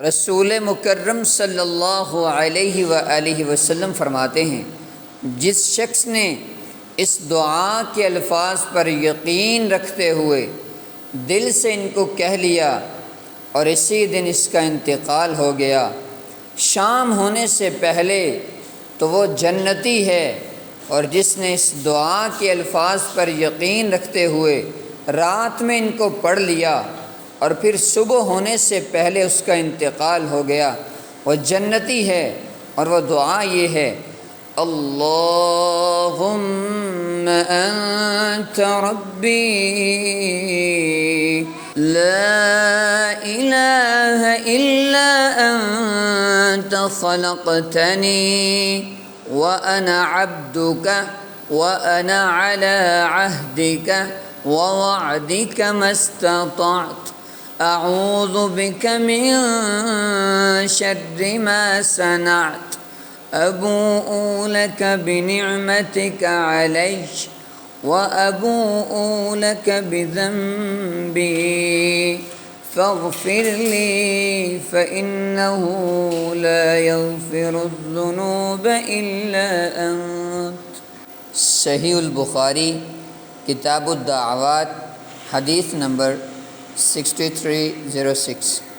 رسول مکرم صلی اللہ علیہ وآلہ وسلم فرماتے ہیں، جس شخص نے اس دعا کے الفاظ پر یقین رکھتے ہوئے دل سے ان کو کہہ لیا اور اسی دن اس کا انتقال ہو گیا، شام ہونے سے پہلے تو وہ جنتی ہے، اور جس نے اس دعا کے الفاظ پر یقین رکھتے ہوئے رات میں ان کو پڑھ لیا اور پھر صبح ہونے سے پہلے اس کا انتقال ہو گیا، وہ جنتی ہے۔ اور وہ دعا یہ ہے، اللہم انت ربی لا الہ الا انت خلقتنی وأنا عبدك وأنا على عهدك ووعدك ما استطعت أعوذ بك من شر ما صنعت أبوء لك بنعمتك علي وأبوء لك بذنبي فاغفر لي فإنه لا يغفر الذنوب إلا أنت۔ صحیح البخاری کتاب الدعوات، حدیث نمبر 6306۔